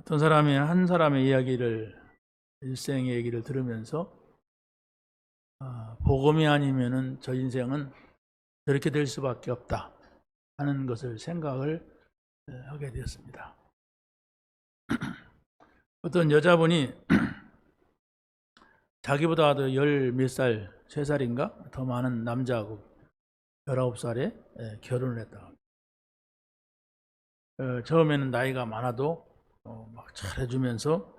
어떤 사람이 한 사람의 이야기를, 일생의 얘기를 들으면서 복음이 아니면은 저 인생은 저렇게 될 수밖에 없다 하는 것을 생각을 하게 되었습니다. 어떤 여자분이 자기보다도 열 몇 살, 3살인가 더 많은 남자하고 19살에 결혼을 했다. 처음에는 나이가 많아도 막 잘해주면서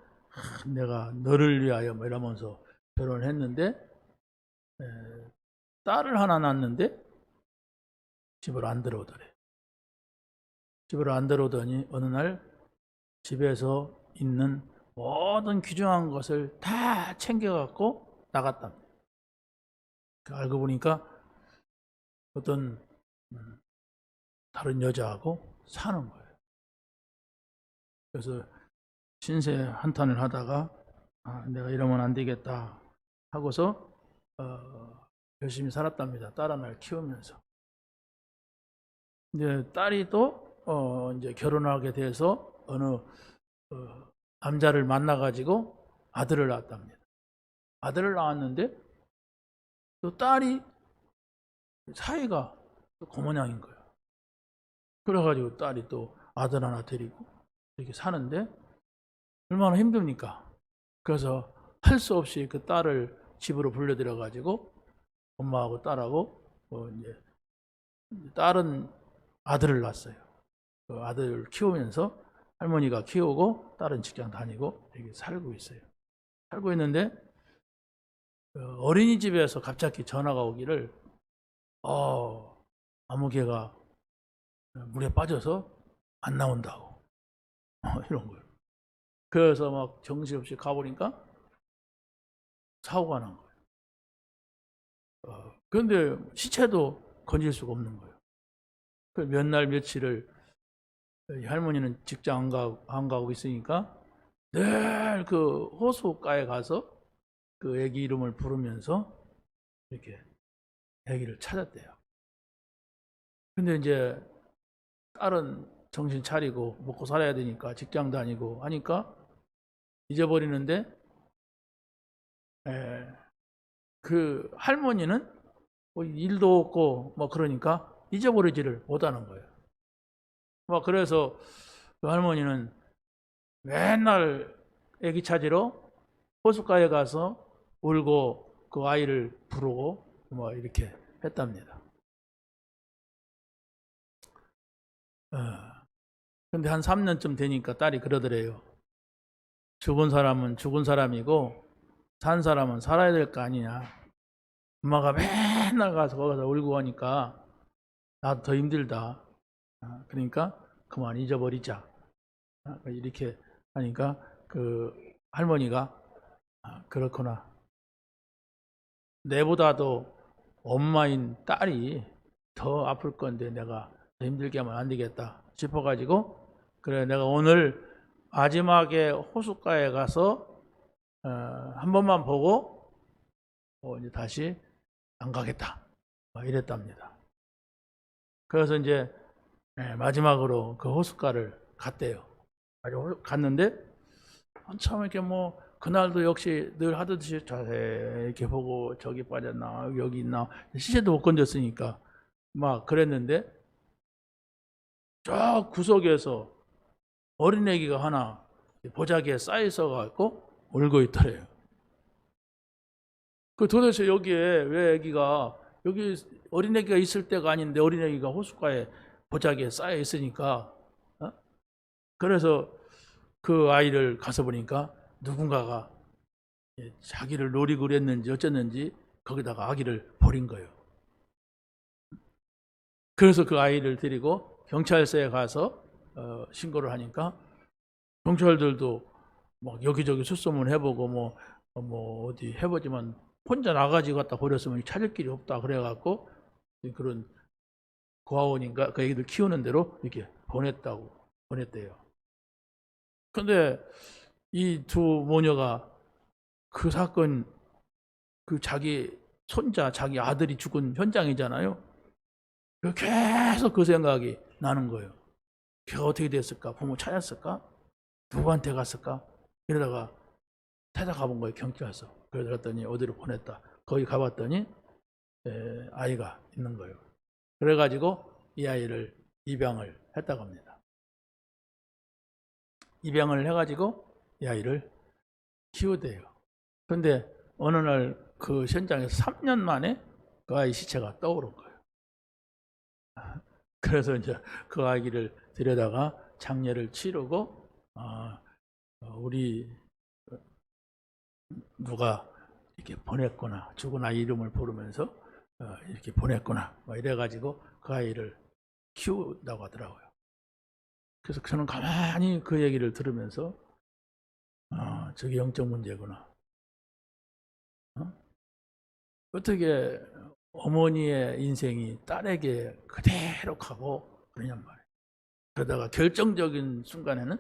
내가 너를 위하여 뭐 이러면서 결혼을 했는데, 딸을 하나 낳았는데 집으로 안 들어오더래. 집으로 안 들어오더니 어느 날 집에서 있는 모든 귀중한 것을 다 챙겨갖고 나갔답니다. 알고 보니까 어떤 다른 여자하고 사는 거예요. 그래서 신세 한탄을 하다가 내가 이러면 안 되겠다 하고서 열심히 살았답니다. 딸 하나를 키우면서. 이제 딸이 또 이제 결혼하게 돼서 어느 남자를 만나가지고 아들을 낳았답니다. 아들을 낳았는데 또 딸이 사이가 그 모양인 거예요. 그래가지고 딸이 또 아들 하나 데리고 이렇게 사는데 얼마나 힘듭니까? 그래서 할 수 없이 그 딸을 집으로 불러들여가지고 엄마하고 딸하고 이제 딸은 아들을 낳았어요. 그 아들을 키우면서 할머니가 키우고 딸은 직장 다니고 이렇게 살고 있어요. 살고 있는데 어린이집에서 갑자기 전화가 오기를 아무개가 물에 빠져서 안 나온다고 이런 거예요. 그래서 막 정신없이 가보니까 사고가 난 거예요. 그런데 시체도 건질 수가 없는 거예요. 몇 날 며칠을 할머니는 직장 안 가고 있으니까 늘 그 호수가에 가서 그 애기 이름을 부르면서 이렇게 애기를 찾았대요. 근데 이제 딸은 정신 차리고 먹고 살아야 되니까 직장 다니고 하니까 잊어버리는데, 그 할머니는 뭐 일도 없고 뭐 그러니까 잊어버리지를 못하는 거예요. 막 그래서 그 할머니는 맨날 애기 찾으러 호숫가에 가서 울고 그 아이를 부르고 뭐 이렇게 했답니다. 근데 한 3년쯤 되니까 딸이 그러더래요. 죽은 사람은 죽은 사람이고 산 사람은 살아야 될 거 아니냐. 엄마가 맨날 가서 거기서 울고 하니까 나도 더 힘들다. 그러니까 그만 잊어버리자. 이렇게 하니까 그 할머니가 그렇구나. 내보다도 엄마인 딸이 더 아플 건데 내가 더 힘들게 하면 안 되겠다 싶어가지고, 그래 내가 오늘 마지막에 호숫가에 가서 한 번만 보고 이제 다시 안 가겠다 이랬답니다. 그래서 이제 마지막으로 그 호숫가를 갔대요. 갔는데 한참 이렇게 뭐 그날도 역시 늘 하듯이 이렇게 보고 저기 빠졌나 여기 있나, 시체도 못 건졌으니까 막 그랬는데 저 구석에서 어린애기가 하나 보자기에 쌓여 있어 갖고 울고 있더래요. 그 도대체 여기에 왜 애기가, 여기 어린애기가 있을 때가 아닌데 어린애기가 호숫가에 보자기에 쌓여 있으니까 그래서 그 아이를 가서 보니까 누군가가 자기를 노리고 그랬는지 어쨌는지 거기다가 아기를 버린 거예요. 그래서 그 아이를 데리고 경찰서에 가서 신고를 하니까 경찰들도 막 여기저기 수소문 해보고 뭐 어디 해보지만 혼자 나가지고 갖다 버렸으면 찾을 길이 없다 그래갖고 그런 고아원인가 그 애기들 키우는 대로 이렇게 보냈대요. 근데 이 두 모녀가 그 사건, 그 자기 손자, 자기 아들이 죽은 현장이잖아요. 계속 그 생각이 나는 거예요. 걔가 어떻게 됐을까? 부모 찾았을까? 누구한테 갔을까? 이러다가 찾아가 본 거예요, 경찰서. 그랬더니 어디로 보냈다. 거기 가봤더니 아이가 있는 거예요. 그래가지고 이 아이를 입양을 했다고 합니다. 입양을 해가지고 이 아이를 키우대요. 그런데 어느 날 그 현장에서 3년 만에 그 아이 시체가 떠오른 거예요. 그래서 이제 그 아기를 데려다가 장례를 치르고 우리 누가 이렇게 보냈구나, 죽은 아이 이름을 부르면서 이렇게 보냈구나, 이래가지고 그 아이를 키운다고 하더라고요. 그래서 저는 가만히 그 얘기를 들으면서 저게 영적 문제구나. 어떻게 어머니의 인생이 딸에게 그대로 가고 그러냔 말이에요. 그러다가 결정적인 순간에는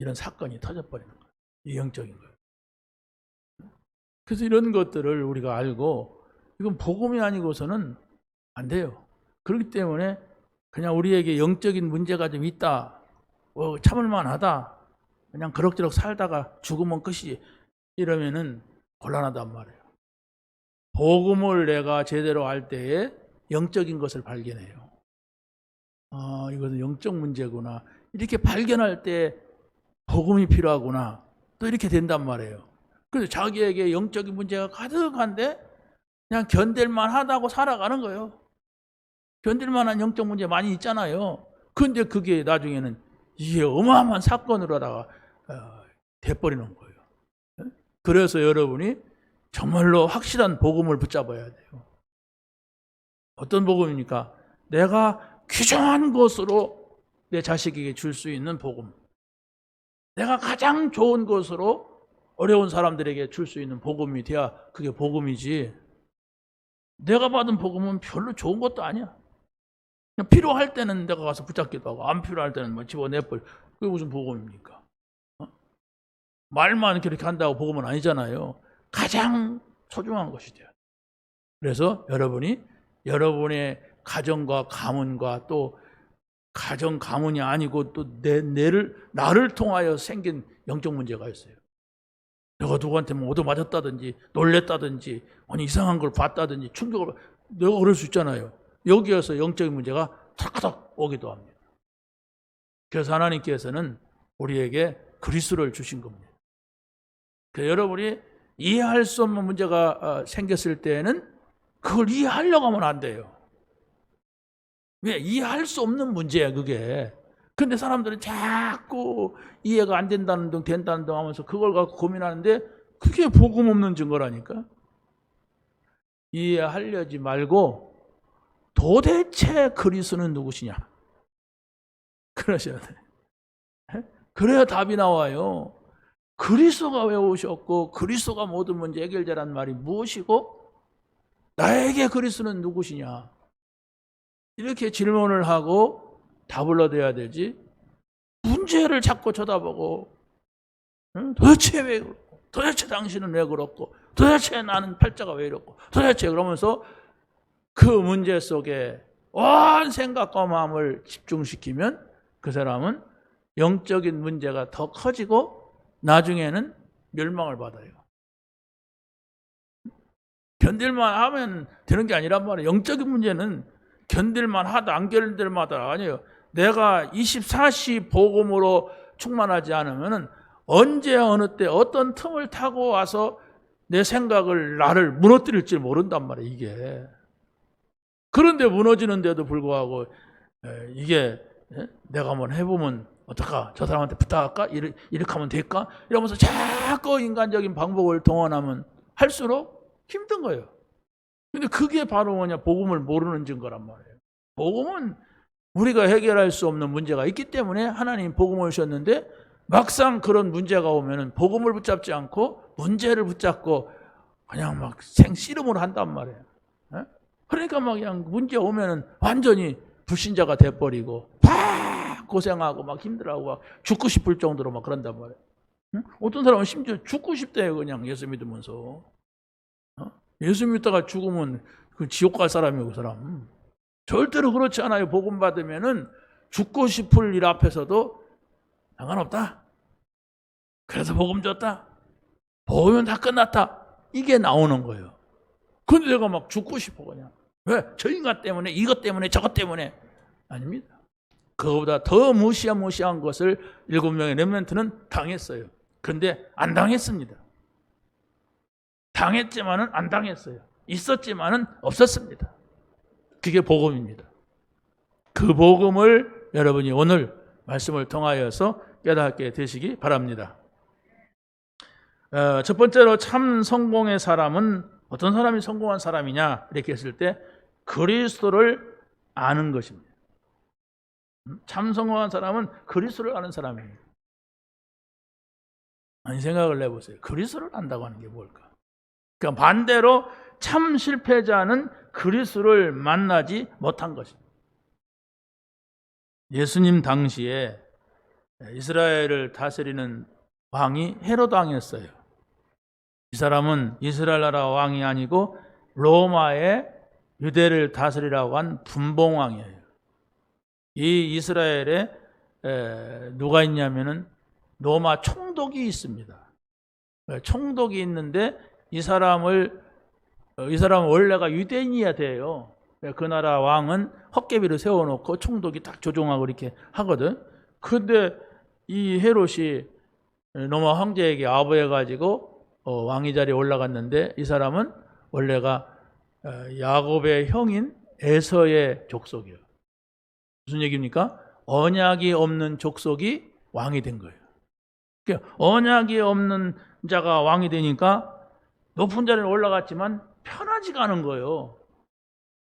이런 사건이 터져버리는 거예요. 이 영적인 거예요. 그래서 이런 것들을 우리가 알고 이건 복음이 아니고서는 안 돼요. 그렇기 때문에 그냥 우리에게 영적인 문제가 좀 있다, 참을만 하다, 그냥 그럭저럭 살다가 죽으면 끝이지, 이러면은 곤란하단 말이에요. 복음을 내가 제대로 알 때에 영적인 것을 발견해요. 이것은 영적 문제구나. 이렇게 발견할 때 복음이 필요하구나. 또 이렇게 된단 말이에요. 그래서 자기에게 영적인 문제가 가득한데 그냥 견딜만 하다고 살아가는 거예요. 견딜만한 영적 문제 많이 있잖아요. 그런데 그게 나중에는 이게 어마어마한 사건으로다가 돼버리는 거예요. 그래서 여러분이 정말로 확실한 복음을 붙잡아야 돼요. 어떤 복음입니까? 내가 귀중한 것으로 내 자식에게 줄 수 있는 복음. 내가 가장 좋은 것으로 어려운 사람들에게 줄 수 있는 복음이 돼야 그게 복음이지. 내가 받은 복음은 별로 좋은 것도 아니야. 그냥 필요할 때는 내가 가서 붙잡기도 하고 안 필요할 때는 집어내버려. 그게 무슨 복음입니까? 말만 그렇게 한다고 복음은 아니잖아요. 가장 소중한 것이 돼요. 그래서 여러분이 여러분의 가정과 가문과 또 가정 가문이 아니고 또 나를 통하여 생긴 영적 문제가 있어요. 내가 누구한테 얻어 맞았다든지 놀랬다든지 아니 이상한 걸 봤다든지 충격을 내가 그럴 수 있잖아요. 여기에서 영적인 문제가 탁탁 오기도 합니다. 그래서 하나님께서는 우리에게 그리스도를 주신 겁니다. 그래서 여러분이 이해할 수 없는 문제가 생겼을 때는 그걸 이해하려고 하면 안 돼요. 왜? 이해할 수 없는 문제야 그게. 근데 사람들은 자꾸 이해가 안 된다는 등 된다는 등 하면서 그걸 갖고 고민하는데 그게 복음 없는 증거라니까. 이해하려지 말고 도대체 그리스도는 누구시냐 그러셔야 돼. 그래야 답이 나와요. 그리스도가 왜 오셨고 그리스도가 모든 문제 해결자란 말이 무엇이고 나에게 그리스도는 누구시냐 이렇게 질문을 하고 답을 얻어야 되지. 문제를 자꾸 쳐다보고 도대체 왜 그렇고 도대체 당신은 왜 그렇고 도대체 나는 팔자가 왜 이렇고 도대체 그러면서 그 문제 속에 온 생각과 마음을 집중시키면 그 사람은 영적인 문제가 더 커지고 나중에는 멸망을 받아요. 견딜만 하면 되는 게 아니란 말이에요. 영적인 문제는 견딜만 하다 안 견딜만 하다 아니에요. 내가 24시 복음으로 충만하지 않으면 언제 어느 때 어떤 틈을 타고 와서 내 생각을 나를 무너뜨릴지 모른단 말이에요. 이게. 그런데 무너지는데도 불구하고 이게 내가 한번 해보면 어떨까? 저 사람한테 부탁할까? 이렇게 하면 될까? 이러면서 자꾸 인간적인 방법을 동원하면 할수록 힘든 거예요. 근데 그게 바로 뭐냐? 복음을 모르는 증거란 말이에요. 복음은 우리가 해결할 수 없는 문제가 있기 때문에 하나님 복음을 주셨는데 막상 그런 문제가 오면은 복음을 붙잡지 않고 문제를 붙잡고 그냥 막 생씨름을 한단 말이에요. 그러니까 막 그냥 문제 오면은 완전히 불신자가 돼버리고 막 고생하고 막 힘들어하고 막 죽고 싶을 정도로 막 그런단 말이에요. 어떤 사람은 심지어 죽고 싶대요. 그냥 예수 믿으면서. 예수 믿다가 죽으면 그 지옥 갈 사람이고 그 사람. 절대로 그렇지 않아요. 복음 받으면은 죽고 싶을 일 앞에서도 상관없다. 그래서 복음 줬다. 복음은 다 끝났다. 이게 나오는 거예요. 근데 내가 막 죽고 싶어 그냥. 왜? 저 인간 때문에, 이것 때문에, 저것 때문에. 아닙니다. 그거보다 더 무시한 것을 7명의 렘넌트는 당했어요. 그런데 안 당했습니다. 당했지만은 안 당했어요. 있었지만은 없었습니다. 그게 복음입니다. 그 복음을 여러분이 오늘 말씀을 통하여서 깨닫게 되시기 바랍니다. 첫 번째로 참 성공의 사람은 어떤 사람이 성공한 사람이냐 이렇게 했을 때 그리스도를 아는 것입니다. 참 성공한 사람은 그리스도를 아는 사람이에요. 아니 생각을 해보세요. 그리스도를 안다고 하는 게 뭘까? 그러니까 반대로 참 실패자는 그리스도를 만나지 못한 것입니다. 예수님 당시에 이스라엘을 다스리는 왕이 헤롯 왕이었어요. 이 사람은 이스라엘 나라 왕이 아니고 로마의 유대를 다스리라고 한 분봉왕이에요. 이 이스라엘에 누가 있냐면은 로마 총독이 있습니다. 총독이 있는데 이 사람은 원래가 유대인이어야 돼요. 그 나라 왕은 헛개비를 세워놓고 총독이 딱 조종하고 이렇게 하거든. 근데 이 헤롯이 로마 황제에게 아부해가지고 왕위 자리에 올라갔는데 이 사람은 원래가 야곱의 형인 에서의 족속이에요. 무슨 얘기입니까? 언약이 없는 족속이 왕이 된 거예요. 그러니까 언약이 없는 자가 왕이 되니까 높은 자리에 올라갔지만 편하지가 않은 거예요.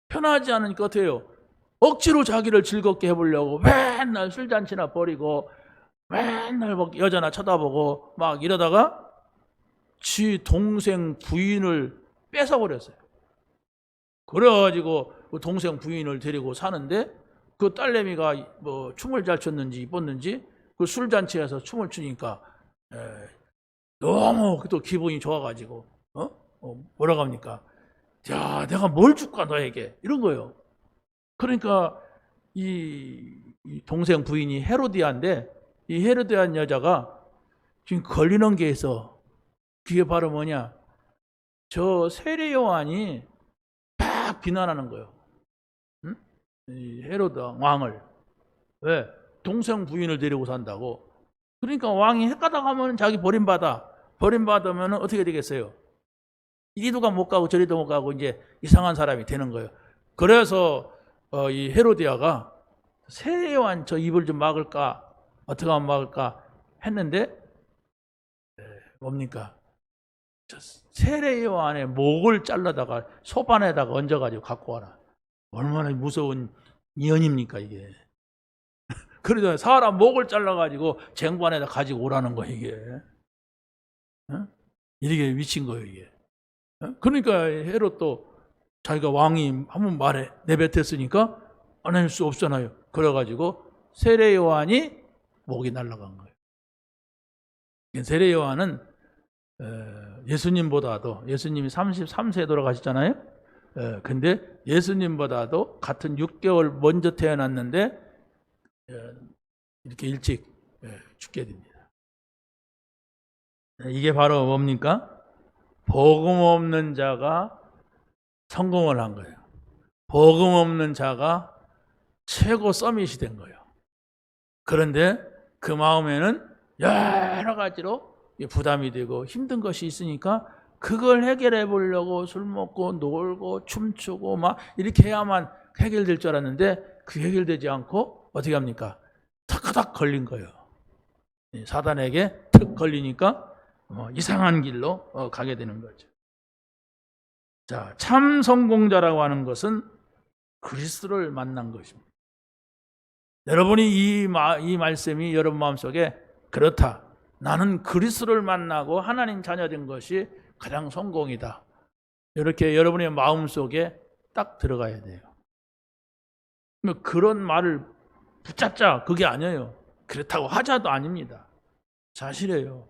편하지 않으니까 어떻게 해요? 억지로 자기를 즐겁게 해보려고 맨날 술잔치나 버리고 맨날 여자나 쳐다보고 막 이러다가 지 동생 부인을 뺏어버렸어요. 그래가지고 그 동생 부인을 데리고 사는데 그 딸내미가 뭐 춤을 잘 췄는지 이뻤는지 그 술잔치에서 춤을 추니까 너무 또 기분이 좋아가지고 뭐라고 합니까? 야, 내가 뭘 줄까 너에게 이런 거예요. 그러니까 이 동생 부인이 헤로디아인데 이 헤로디아 여자가 지금 걸리는 게 있어. 그게 바로 뭐냐? 저 세례 요한이 막 비난하는 거예요. 응? 이 헤로드 왕을. 왜? 동생 부인을 데리고 산다고. 그러니까 왕이 헷가닥 하면 자기 버림받으면 어떻게 되겠어요? 이리도가 못 가고 저리도 못 가고 이제 이상한 사람이 되는 거예요. 그래서 이 헤로디아가 세례 요한 저 입을 좀 막을까? 어떻게 하면 막을까? 했는데 뭡니까? 세례 요한의 목을 잘라다가 소반에다가 얹어가지고 갖고 와라. 얼마나 무서운 예언입니까 이게. 그러다 사람 목을 잘라가지고 쟁반에다 가지고 오라는 거야 이게. 이게 미친 거예요 이게. 그러니까 헤롯도 자기가 왕이 한번 말해 내뱉었으니까 안 할 수 없잖아요. 그래가지고 세례 요한이 목이 날아간 거예요. 세례 요한은 예수님보다도 예수님이 33세에 돌아가셨잖아요. 근데 예수님보다도 같은 6개월 먼저 태어났는데 이렇게 일찍 죽게 됩니다. 이게 바로 뭡니까? 복음 없는 자가 성공을 한 거예요. 복음 없는 자가 최고 서밋이 된 거예요. 그런데 그 마음에는 여러 가지로 부담이 되고 힘든 것이 있으니까 그걸 해결해 보려고 술 먹고 놀고 춤추고 막 이렇게 해야만 해결될 줄 알았는데 그 해결되지 않고 어떻게 합니까? 탁탁 걸린 거예요. 사단에게 탁 걸리니까 이상한 길로 가게 되는 거죠. 자, 참 성공자라고 하는 것은 그리스도를 만난 것입니다. 여러분이 이 말씀이 여러분 마음속에 그렇다. 나는 그리스도를 만나고 하나님 자녀된 것이 가장 성공이다. 이렇게 여러분의 마음속에 딱 들어가야 돼요. 그런 말을 붙잡자 그게 아니에요. 그렇다고 하자도 아닙니다. 사실이에요.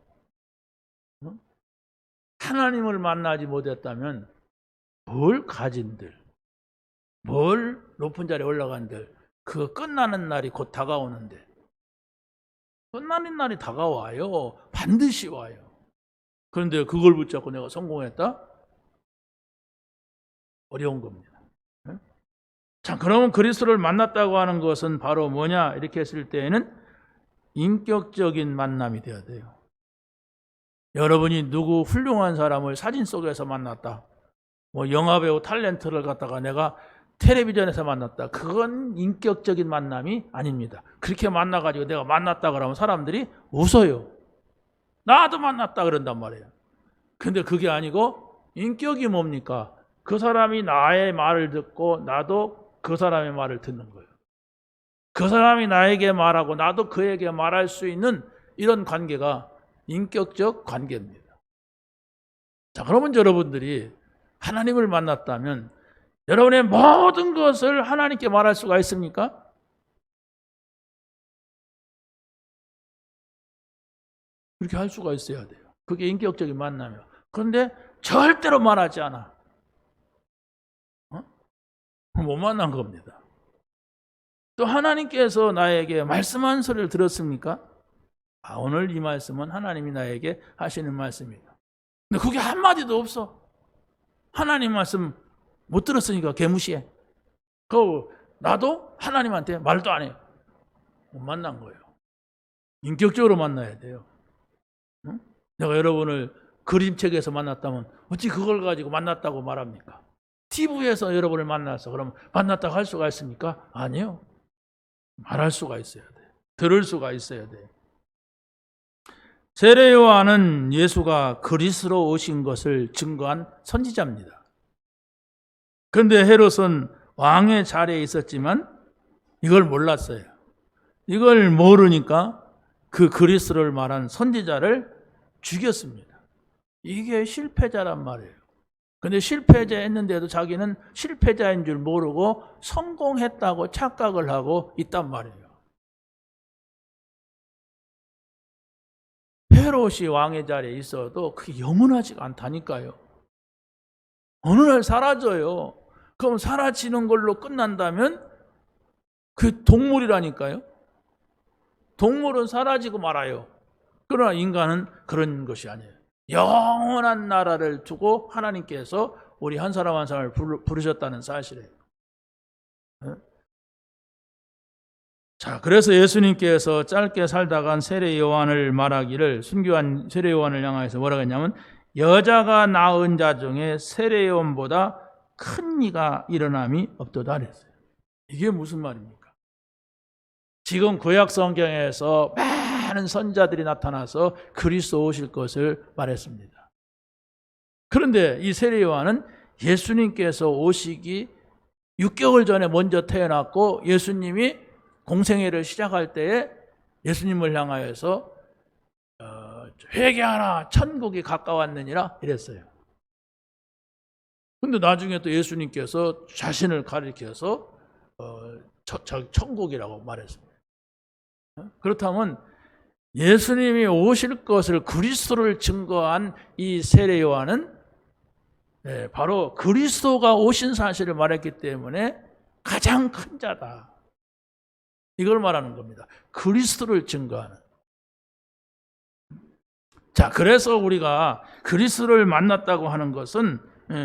하나님을 만나지 못했다면 뭘 가진들, 뭘 높은 자리에 올라간들 그거 끝나는 날이 곧 다가오는데 끝나는 날이 다가와요. 반드시 와요. 그런데 그걸 붙잡고 내가 성공했다? 어려운 겁니다. 자, 그러면 그리스도를 만났다고 하는 것은 바로 뭐냐? 이렇게 했을 때에는 인격적인 만남이 되어야 돼요. 여러분이 누구 훌륭한 사람을 사진 속에서 만났다. 뭐 영화배우 탤런트를 갖다가 내가 텔레비전에서 만났다. 그건 인격적인 만남이 아닙니다. 그렇게 만나가지고 내가 만났다 그러면 사람들이 웃어요. 나도 만났다 그런단 말이에요. 근데 그게 아니고 인격이 뭡니까? 그 사람이 나의 말을 듣고 나도 그 사람의 말을 듣는 거예요. 그 사람이 나에게 말하고 나도 그에게 말할 수 있는 이런 관계가 인격적 관계입니다. 자, 그러면 여러분들이 하나님을 만났다면 여러분의 모든 것을 하나님께 말할 수가 있습니까? 그렇게 할 수가 있어야 돼요. 그게 인격적인 만남이에요. 그런데 절대로 말하지 않아. 못 만난 겁니다. 또 하나님께서 나에게 말씀한 소리를 들었습니까? 오늘 이 말씀은 하나님이 나에게 하시는 말씀이다. 근데 그게 한마디도 없어. 하나님 말씀 못 들었으니까 개무시해. 나도 하나님한테 말도 안 해요. 못 만난 거예요. 인격적으로 만나야 돼요. 응? 내가 여러분을 그림책에서 만났다면 어찌 그걸 가지고 만났다고 말합니까? TV에서 여러분을 만나서 그럼 만났다고 할 수가 있습니까? 아니요. 말할 수가 있어야 돼요. 들을 수가 있어야 돼요. 세례 요한은 예수가 그리스도로 오신 것을 증거한 선지자입니다. 그런데 헤롯은 왕의 자리에 있었지만 이걸 몰랐어요. 이걸 모르니까 그 그리스도를 말한 선지자를 죽였습니다. 이게 실패자란 말이에요. 근데 실패자 했는데도 자기는 실패자인 줄 모르고 성공했다고 착각을 하고 있단 말이에요. 헤롯이 왕의 자리에 있어도 그게 영원하지가 않다니까요. 어느 날 사라져요. 그럼 사라지는 걸로 끝난다면 그 동물이라니까요. 동물은 사라지고 말아요. 그러나 인간은 그런 것이 아니에요. 영원한 나라를 두고 하나님께서 우리 한 사람 한 사람을 부르셨다는 사실이에요. 자, 그래서 예수님께서 짧게 살다간 세례 요한을 말하기를, 순교한 세례 요한을 향해서 뭐라고 했냐면 여자가 낳은 자 중에 세례 요한보다 큰 이가 일어남이 없도다 그랬어요. 이게 무슨 말입니까? 지금 구약 성경에서 많은 선자들이 나타나서 그리스도 오실 것을 말했습니다. 그런데 이 세례 요한은 예수님께서 오시기 6개월 전에 먼저 태어났고 예수님이 공생애를 시작할 때에 예수님을 향하여서 회개하라 천국이 가까웠느니라 이랬어요. 근데 나중에 또 예수님께서 자신을 가리켜서 천국이라고 말했습니다. 그렇다면 예수님이 오실 것을 그리스도를 증거한 이 세례 요한은 바로 그리스도가 오신 사실을 말했기 때문에 가장 큰 자다. 이걸 말하는 겁니다. 그리스도를 증거하는. 자, 그래서 우리가 그리스도를 만났다고 하는 것은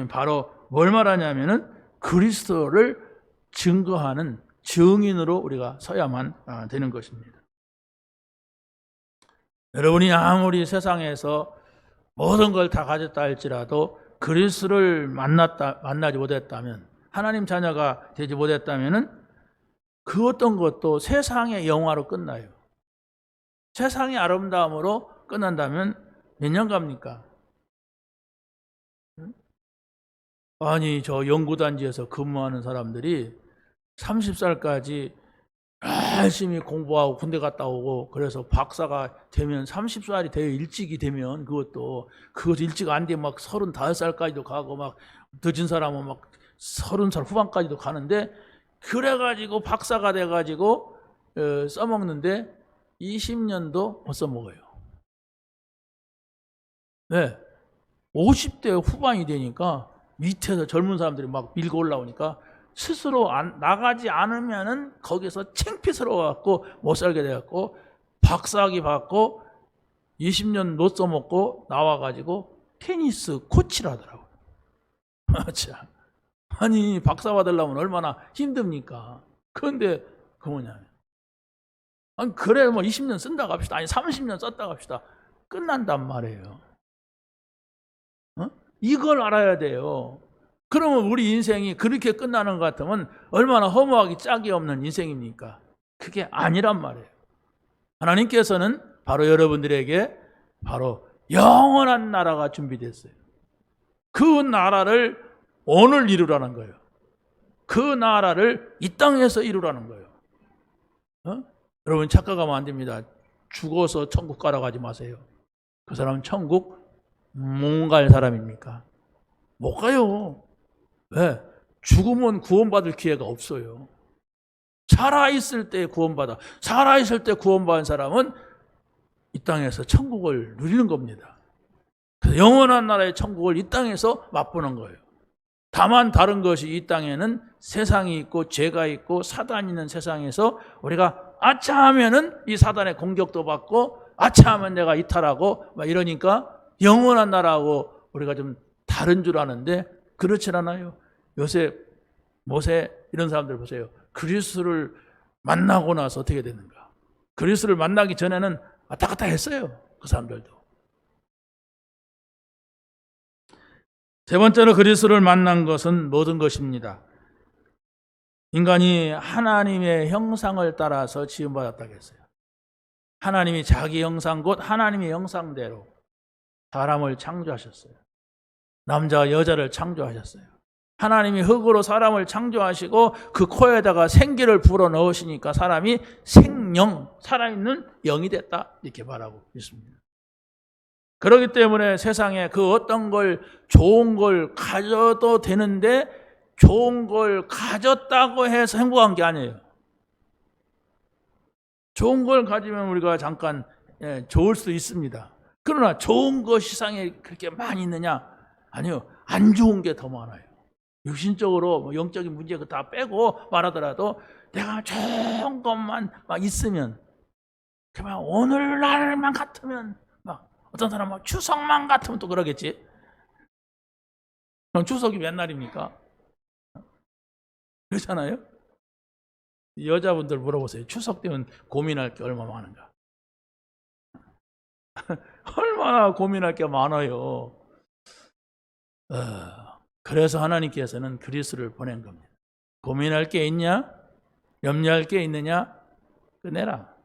바로 뭘 말하냐면은 그리스도를 증거하는 증인으로 우리가 서야만 되는 것입니다. 여러분이 아무리 세상에서 모든 걸 다 가졌다 할지라도 그리스도를 만나지 못했다면, 하나님 자녀가 되지 못했다면은 그 어떤 것도 세상의 영화로 끝나요. 세상의 아름다움으로 끝난다면 몇 년 갑니까? 아니, 저 연구단지에서 근무하는 사람들이 30살까지 열심히 공부하고 군대 갔다 오고 그래서 박사가 되면 30살이 되어 일찍이 되면 그것 일찍 안 되면 막 35살까지도 가고 막 늦은 사람은 막 30살 후반까지도 가는데 그래가지고 박사가 돼가지고 써먹는데 20년도 못 써먹어요. 네. 50대 후반이 되니까 밑에서 젊은 사람들이 막 밀고 올라오니까 스스로 나가지 않으면은 거기서 창피스러워갖고 못 살게 돼갖고 박사학위 받고 20년 못 써먹고 나와가지고 테니스 코치를 하더라고요. 자, 아니 박사 받으려면 얼마나 힘듭니까? 그런데 그 뭐냐, 아니 그래 뭐 20년 쓴다 갑시다, 아니 30년 썼다 갑시다, 끝난단 말이에요. 이걸 알아야 돼요. 그러면 우리 인생이 그렇게 끝나는 것 같으면 얼마나 허무하기 짝이 없는 인생입니까? 그게 아니란 말이에요. 하나님께서는 바로 여러분들에게 바로 영원한 나라가 준비됐어요. 그 나라를 오늘 이루라는 거예요. 그 나라를 이 땅에서 이루라는 거예요. 여러분 착각하면 안 됩니다. 죽어서 천국 가라고 하지 마세요. 그 사람은 천국 못 갈 사람입니까? 못 가요. 왜? 죽으면 구원받을 기회가 없어요. 살아있을 때 구원받아. 살아있을 때 구원받은 사람은 이 땅에서 천국을 누리는 겁니다. 그래서 영원한 나라의 천국을 이 땅에서 맛보는 거예요. 다만 다른 것이 이 땅에는 세상이 있고 죄가 있고 사단이 있는 세상에서 우리가 아차 하면은 이 사단의 공격도 받고 아차 하면 내가 이탈하고 막 이러니까 영원한 나라하고 우리가 좀 다른 줄 아는데 그렇지 않아요. 요새 모세 이런 사람들 보세요. 그리스도를 만나고 나서 어떻게 되는가? 그리스도를 만나기 전에는 왔다 갔다 했어요. 그 사람들도. 세 번째로 그리스도를 만난 것은 모든 것입니다. 인간이 하나님의 형상을 따라서 지음받았다고 했어요. 하나님이 자기 형상 곧 하나님의 형상대로 사람을 창조하셨어요. 남자와 여자를 창조하셨어요. 하나님이 흙으로 사람을 창조하시고 그 코에다가 생기를 불어넣으시니까 사람이 생영, 살아있는 영이 됐다 이렇게 말하고 있습니다. 그렇기 때문에 세상에 그 어떤 걸 좋은 걸 가져도 되는데 좋은 걸 가졌다고 해서 행복한 게 아니에요. 좋은 걸 가지면 우리가 잠깐 좋을 수 있습니다. 그러나 좋은 것 세상에 그렇게 많이 있느냐? 아니요. 안 좋은 게 더 많아요. 육신적으로 뭐 영적인 문제 다 빼고 말하더라도 내가 좋은 것만 막 있으면, 그만 오늘날만 같으면, 막 어떤 사람은 추석만 같으면 또 그러겠지. 그럼 추석이 몇 날입니까? 그렇잖아요. 여자분들 물어보세요. 추석 때면 고민할 게 얼마나 많은가? 얼마나 고민할 게 많아요. 그래서 하나님께서는 그리스도를 보낸 겁니다. 고민할 게 있냐? 염려할 게 있느냐? 꺼내라.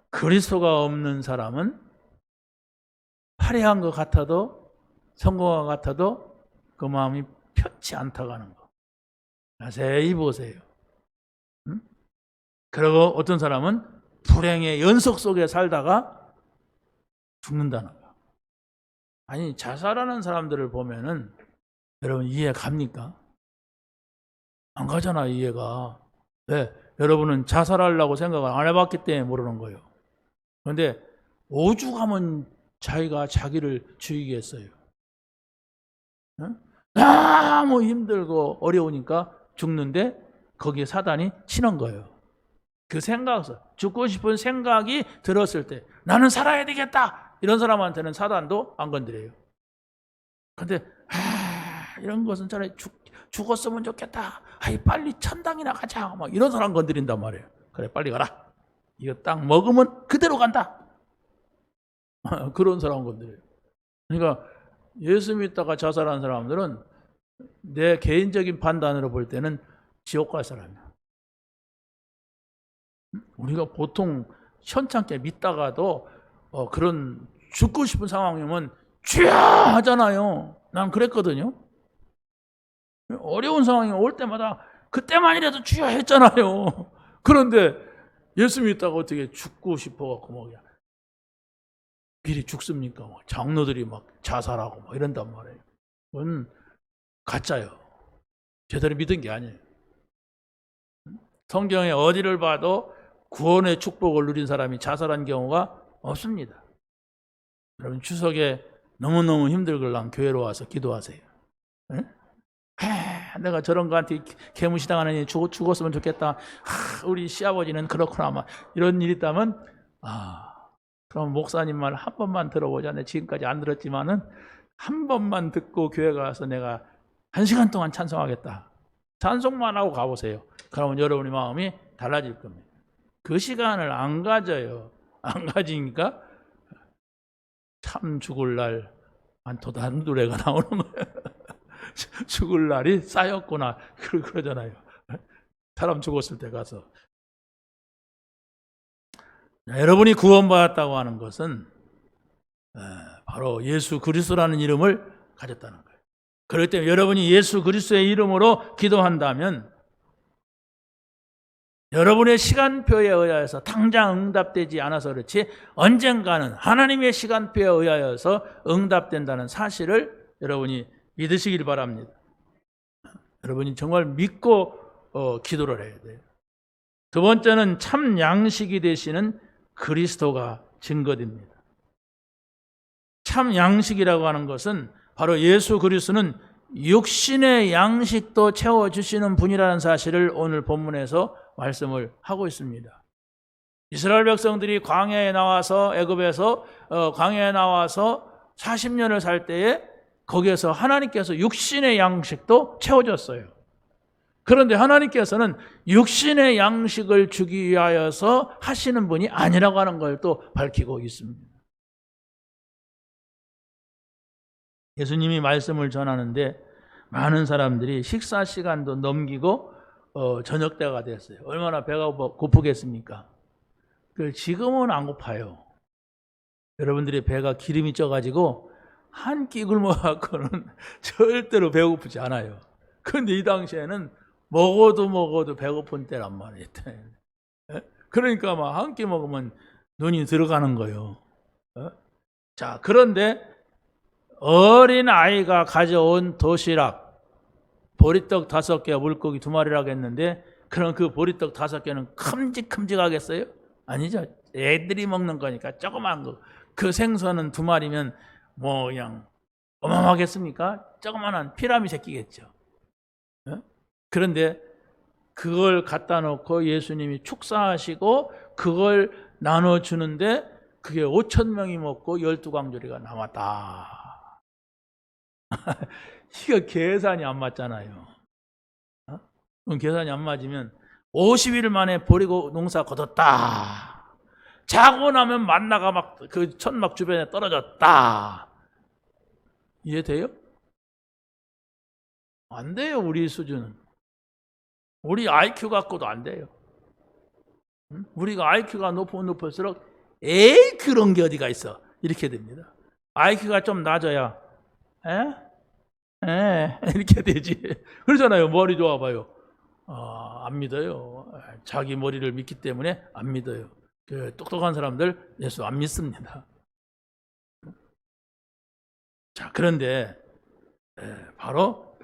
그리스도가 없는 사람은 화려한 것 같아도 성공한 것 같아도 그 마음이 편치 않다고 하는 거. 자세히 보세요. 그리고 어떤 사람은 불행의 연속 속에 살다가 죽는다는 거. 아니 자살하는 사람들을 보면은 여러분 이해 갑니까? 안 가잖아, 이해가. 왜? 여러분은 자살하려고 생각을 안 해봤기 때문에 모르는 거예요. 그런데 오죽하면 자기가 자기를 죽이겠어요. 너무 힘들고 어려우니까 죽는데 거기에 사단이 치는 거예요. 그 생각에서 죽고 싶은 생각이 들었을 때 나는 살아야 되겠다 이런 사람한테는 사단도 안 건드려요. 그런데 이런 것은 차라리 죽었으면 좋겠다. 빨리 천당이나 가자. 막 이런 사람 건드린단 말이에요. 그래 빨리 가라. 이거 딱 먹으면 그대로 간다. 그런 사람 건드려요. 그러니까 예수 믿다가 자살한 사람들은 내 개인적인 판단으로 볼 때는 지옥 갈 사람이야. 우리가 보통 현찮게 믿다가도 그런 죽고 싶은 상황이면 주여 하잖아요. 난 그랬거든요. 어려운 상황이 올 때마다 그때만이라도 주여 했잖아요. 그런데 예수 믿다가 어떻게 죽고 싶어갖고 뭐 미리 죽습니까? 장로들이 막 자살하고 막 이런단 말이에요. 그건 가짜예요. 제대로 믿은 게 아니에요. 성경에 어디를 봐도 구원의 축복을 누린 사람이 자살한 경우가 없습니다. 여러분 추석에 너무너무 힘들걸랑 교회로 와서 기도하세요. 네? 내가 저런 거한테 개무시당하는 죽었으면 좋겠다. 우리 시아버지는 그렇구나. 막 이런 일이 있다면 그럼 목사님 말 한 번만 들어보자. 내가 지금까지 안 들었지만은 한 번만 듣고 교회 가서 내가 1시간 동안 찬송하겠다. 찬송만 하고 가보세요. 그러면 여러분의 마음이 달라질 겁니다. 그 시간을 안 가져요. 안 가지니까 참 죽을 날 안토단 노래가 나오는 거예요. 죽을 날이 쌓였구나. 그러잖아요. 사람 죽었을 때 가서. 여러분이 구원받았다고 하는 것은 바로 예수 그리스도라는 이름을 가졌다는 거예요. 그렇기 때문에 여러분이 예수 그리스도의 이름으로 기도한다면 여러분의 시간표에 의하여서 당장 응답되지 않아서 그렇지 언젠가는 하나님의 시간표에 의하여서 응답된다는 사실을 여러분이 믿으시길 바랍니다. 여러분이 정말 믿고 기도를 해야 돼요. 두 번째는 참 양식이 되시는 그리스도가 증거됩니다. 참 양식이라고 하는 것은 바로 예수 그리스도는 육신의 양식도 채워주시는 분이라는 사실을 오늘 본문에서 말씀을 하고 있습니다. 이스라엘 백성들이 광야에 나와서 애굽에서 광야에 나와서 40년을 살 때에 거기에서 하나님께서 육신의 양식도 채워줬어요. 그런데 하나님께서는 육신의 양식을 주기 위하여서 하시는 분이 아니라고 하는 걸 또 밝히고 있습니다. 예수님이 말씀을 전하는데 많은 사람들이 식사 시간도 넘기고 저녁 때가 됐어요. 얼마나 배가 고프겠습니까? 지금은 안 고파요. 여러분들의 배가 기름이 쪄가지고 한 끼 굶어갖고는 절대로 배고프지 않아요. 그런데 이 당시에는 먹어도 배고픈 때란 말이에요. 그러니까 막 한 끼 먹으면 눈이 들어가는 거예요. 자, 그런데 어린 아이가 가져온 도시락, 보리떡 5개, 물고기 2마리라고 했는데 그럼 그 보리떡 5개는 큼직큼직하겠어요? 아니죠. 애들이 먹는 거니까 조그만 거. 그 생선은 2마리면 뭐 그냥 어마어마하겠습니까? 조그만한 피라미 새끼겠죠. 그런데 그걸 갖다 놓고 예수님이 축사하시고 그걸 나눠주는데 그게 5,000명이 먹고 12광주리가 남았다. 이거 계산이 안 맞잖아요. 그럼 계산이 안 맞으면 50일 만에 버리고 농사 거뒀다. 자고 나면 만나가 막 그 천막 주변에 떨어졌다. 이해돼요? 안 돼요. 우리 수준은. 우리 IQ 갖고도 안 돼요. 우리가 IQ가 높을수록 에이 그런 게 어디가 있어. 이렇게 됩니다. IQ가 좀 낮아야 이렇게 되지. 그러잖아요. 머리 좋아 봐요. 안 믿어요. 자기 머리를 믿기 때문에 안 믿어요. 그 똑똑한 사람들 예수 안 믿습니다. 자, 그런데 바로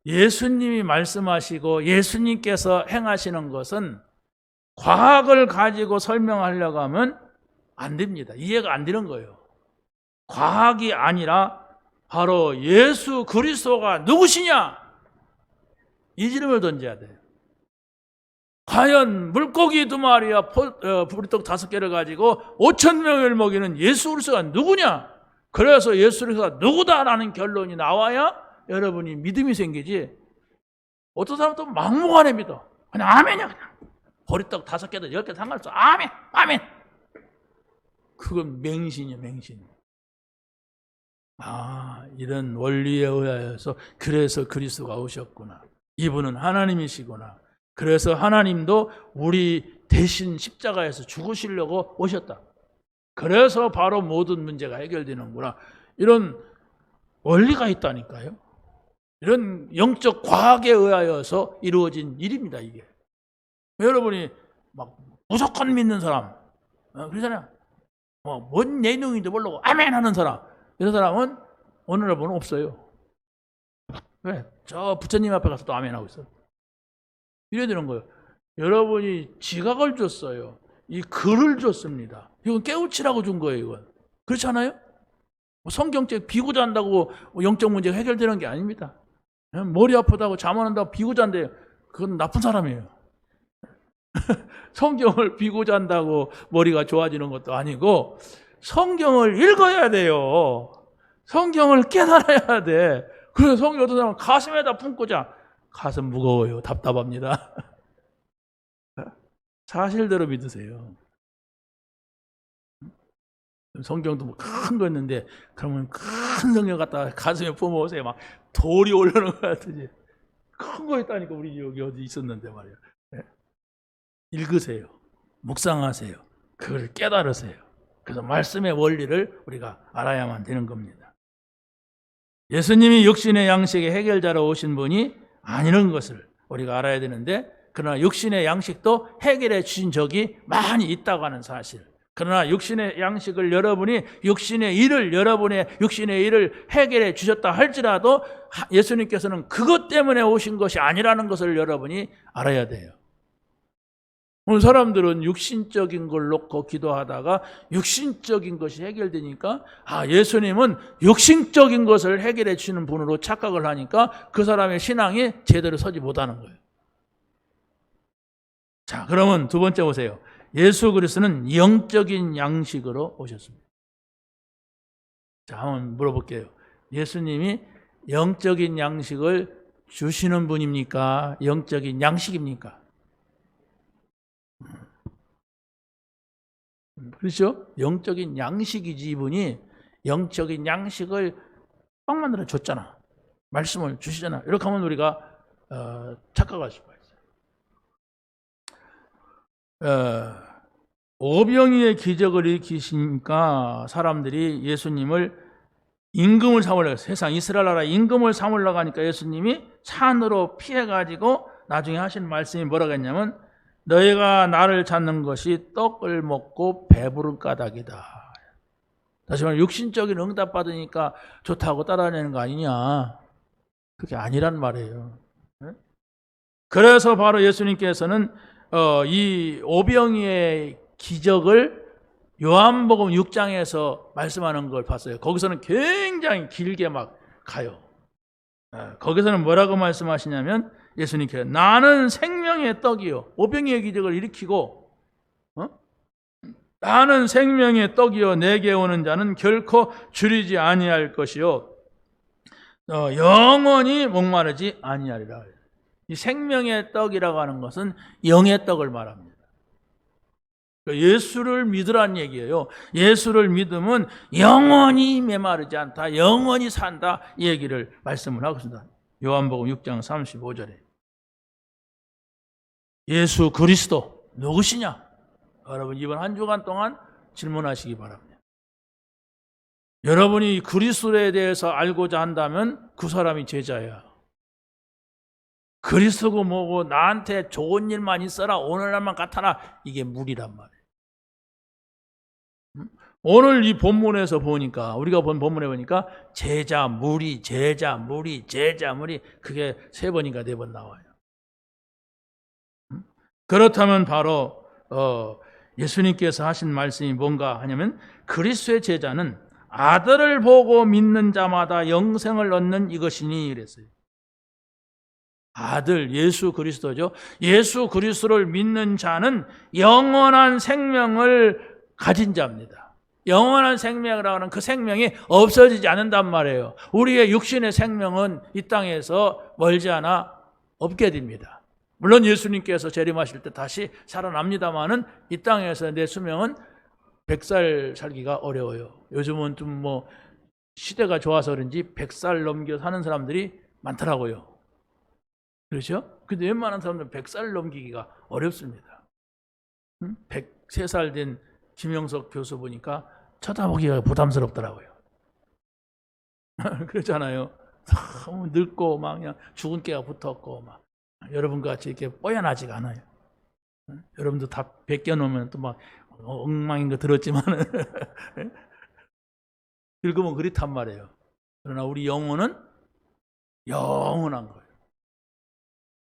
예수님이 말씀하시고 예수님께서 행하시는 것은 과학을 가지고 설명하려고 하면 안 됩니다. 이해가 안 되는 거예요. 과학이 아니라 바로 예수 그리스도가 누구시냐? 이 질문을 던져야 돼요. 과연 물고기 2마리와 보리떡 5개를 가지고 5,000명을 먹이는 예수 그리스도가 누구냐? 그래서 예수 그리스도가 누구다라는 결론이 나와야 여러분이 믿음이 생기지. 어떤 사람은 또 막무가내 믿어. 그냥 아멘이야. 그냥 보리떡 5개든 10개 상관없어. 아멘, 아멘. 그건 맹신이야, 맹신. 이런 원리에 의하여서 그래서 그리스도가 오셨구나. 이분은 하나님이시구나. 그래서 하나님도 우리 대신 십자가에서 죽으시려고 오셨다. 그래서 바로 모든 문제가 해결되는구나. 이런 원리가 있다니까요. 이런 영적 과학에 의하여서 이루어진 일입니다, 이게. 여러분이 막 무조건 믿는 사람, 그러잖아요. 뭔 내용인지 모르고 아멘 하는 사람, 이런 사람은 오늘날 보면 없어요. 왜? 저 부처님 앞에 가서 또 아멘 하고 있어요. 이래야 되는 거예요. 여러분이 지각을 줬어요. 이 글을 줬습니다. 이건 깨우치라고 준 거예요, 이건. 그렇지 않아요? 성경책 비고 잔다고 영적 문제가 해결되는 게 아닙니다. 머리 아프다고 잠 안 온다고 비고 잔대요. 그건 나쁜 사람이에요. 성경을 비고 잔다고 머리가 좋아지는 것도 아니고 성경을 읽어야 돼요. 성경을 깨달아야 돼. 그래서 성경 어떤 사람은 가슴에다 품고 자. 가슴 무거워요. 답답합니다. 사실대로 믿으세요. 성경도 뭐 큰 거 있는데 그러면 큰 성경 갖다가 가슴에 품어오세요. 막 돌이 올라오는 것 같으지. 큰 거 있다니까 우리 여기 어디 있었는데 말이야. 읽으세요. 묵상하세요. 그걸 깨달으세요. 그래서 말씀의 원리를 우리가 알아야만 되는 겁니다. 예수님이 육신의 양식의 해결자로 오신 분이 아니라는 것을 우리가 알아야 되는데, 그러나 육신의 양식도 해결해 주신 적이 많이 있다고 하는 사실. 그러나 육신의 양식을 여러분의 육신의 일을 해결해 주셨다 할지라도 예수님께서는 그것 때문에 오신 것이 아니라는 것을 여러분이 알아야 돼요. 오늘 사람들은 육신적인 걸 놓고 기도하다가 육신적인 것이 해결되니까 예수님은 육신적인 것을 해결해 주시는 분으로 착각을 하니까 그 사람의 신앙이 제대로 서지 못하는 거예요. 자, 그러면 두 번째 보세요. 예수 그리스도는 영적인 양식으로 오셨습니다. 자, 한번 물어볼게요. 예수님이 영적인 양식을 주시는 분입니까? 영적인 양식입니까? 그렇죠? 영적인 양식이지. 이분이 영적인 양식을 빵 만들어 줬잖아. 말씀을 주시잖아. 이렇게 하면 우리가 착각할 수가 있어요. 오병이의 기적을 일으키시니까 사람들이 예수님을 임금을 삼으려고, 세상 이스라엘 나라 임금을 삼으려고 하니까 예수님이 산으로 피해가지고 나중에 하신 말씀이 뭐라고 했냐면, 너희가 나를 찾는 것이 떡을 먹고 배부른 까닭이다. 다시 말해 육신적인 응답 받으니까 좋다고 따라내는 거 아니냐. 그게 아니란 말이에요. 그래서 바로 예수님께서는 이 오병이의 기적을 요한복음 6장에서 말씀하는 걸 봤어요. 거기서는 굉장히 길게 막 가요. 거기서는 뭐라고 말씀하시냐면, 예수님께서 나는 생명의 떡이요. 오병이의 기적을 일으키고, 나는 생명의 떡이요. 내게 오는 자는 결코 줄이지 아니할 것이요. 영원히 목마르지 아니하리라. 이 생명의 떡이라고 하는 것은 영의 떡을 말합니다. 예수를 믿으란 얘기예요. 예수를 믿으면 영원히 메마르지 않다, 영원히 산다, 이 얘기를 말씀을 하고 있습니다. 요한복음 6장 35절에 예수 그리스도 누구시냐? 여러분 이번 한 주간 동안 질문하시기 바랍니다. 여러분이 그리스도에 대해서 알고자 한다면 그 사람이 제자예요. 그리스도고 뭐고 나한테 좋은 일만 있어라, 오늘날만 같아라, 이게 무리란 말이에요. 오늘 이 본문에서 보니까, 우리가 본 본문에 보니까 제자, 무리, 제자, 무리, 제자, 무리, 그게 3번인가 4번 나와요. 그렇다면 바로 예수님께서 하신 말씀이 뭔가 하냐면, 그리스도의 제자는 아들을 보고 믿는 자마다 영생을 얻는 이것이니 이랬어요. 아들, 예수 그리스도죠. 예수 그리스도를 믿는 자는 영원한 생명을 가진 자입니다. 영원한 생명이라고 하는 그 생명이 없어지지 않는단 말이에요. 우리의 육신의 생명은 이 땅에서 멀지 않아 없게 됩니다. 물론 예수님께서 재림하실 때 다시 살아납니다마는 이 땅에서 내 수명은 100살 살기가 어려워요. 요즘은 좀 뭐 시대가 좋아서 그런지 100살 넘겨 사는 사람들이 많더라고요. 그렇죠? 근데 웬만한 사람들은 100살 넘기기가 어렵습니다. 103살 된 김영석 교수 보니까 쳐다보기가 부담스럽더라고요. 그렇잖아요. 너무 늙고 막 그냥 죽은 깨가 붙었고 막 여러분 같이 이렇게 뽀얀하지가 않아요. 여러분도 다 벗겨놓으면 또 막 엉망인 거 들었지만 늙으면 그렇단 말이에요. 그러나 우리 영혼은 영원한 거예요.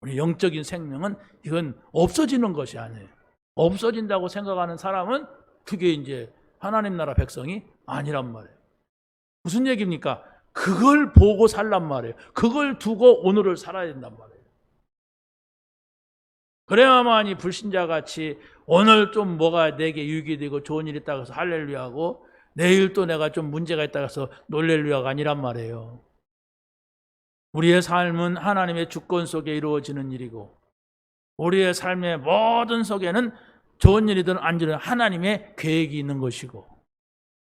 우리 영적인 생명은 이건 없어지는 것이 아니에요. 없어진다고 생각하는 사람은 그게 이제 하나님 나라 백성이 아니란 말이에요. 무슨 얘기입니까? 그걸 보고 살란 말이에요. 그걸 두고 오늘을 살아야 된단 말이에요. 그래야만이 불신자같이 오늘 좀 뭐가 내게 유익이 되고 좋은 일이 있다고 해서 할렐루야하고 내일 또 내가 좀 문제가 있다고 해서 놀렐루야가 아니란 말이에요. 우리의 삶은 하나님의 주권 속에 이루어지는 일이고 우리의 삶의 모든 속에는 좋은 일이든 안 좋은 일이든 하나님의 계획이 있는 것이고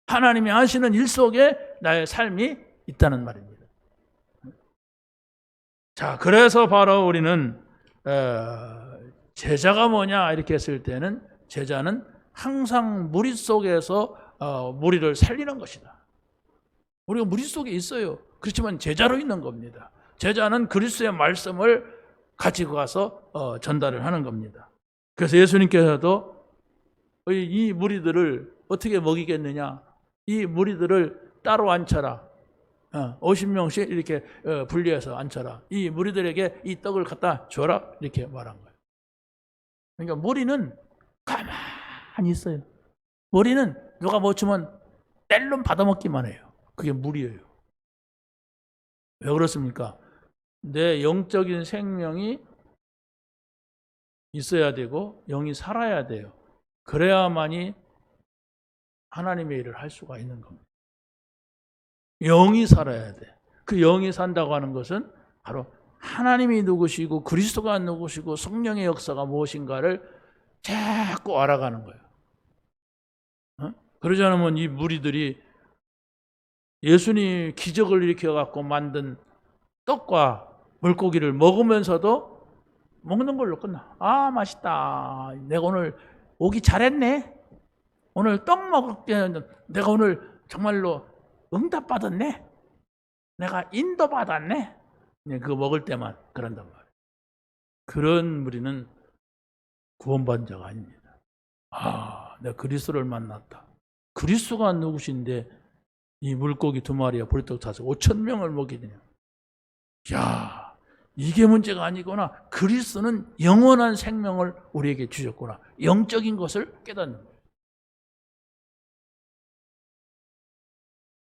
하나님이 하시는 일 속에 나의 삶이 있다는 말입니다. 자, 그래서 바로 우리는 제자가 뭐냐 이렇게 했을 때는 제자는 항상 무리 속에서 무리를 살리는 것이다. 우리가 무리 속에 있어요. 그렇지만 제자로 있는 겁니다. 제자는 그리스도의 말씀을 가지고 가서 전달을 하는 겁니다. 그래서 예수님께서도 이 무리들을 어떻게 먹이겠느냐, 이 무리들을 따로 앉혀라. 50명씩 이렇게 분리해서 앉혀라. 이 무리들에게 이 떡을 갖다 줘라. 이렇게 말한 거예요. 그러니까 무리는 가만히 있어요. 무리는 누가 뭐 주면 뗄름 받아먹기만 해요. 그게 무리예요. 왜 그렇습니까? 내 영적인 생명이 있어야 되고 영이 살아야 돼요. 그래야만이 하나님의 일을 할 수가 있는 겁니다. 영이 살아야 돼. 그 영이 산다고 하는 것은 바로 하나님이 누구시고 그리스도가 누구시고 성령의 역사가 무엇인가를 자꾸 알아가는 거예요. 그러지 않으면 이 무리들이 예수님이 기적을 일으켜갖고 만든 떡과 물고기를 먹으면서도 먹는 걸로 끝나. 아, 맛있다. 내가 오늘 오기 잘했네. 오늘 떡 먹을 때 내가 오늘 정말로 응답받았네. 내가 인도받았네. 그거 먹을 때만 그런단 말이에요. 그런 무리는 구원받은 자가 아닙니다. 아, 내가 그리스도를 만났다. 그리스도가 누구신데 이 물고기 2마리와 보리떡 5,000명을 먹이느냐. 야, 이게 문제가 아니구나. 그리스도는 영원한 생명을 우리에게 주셨구나. 영적인 것을 깨닫는 거예요.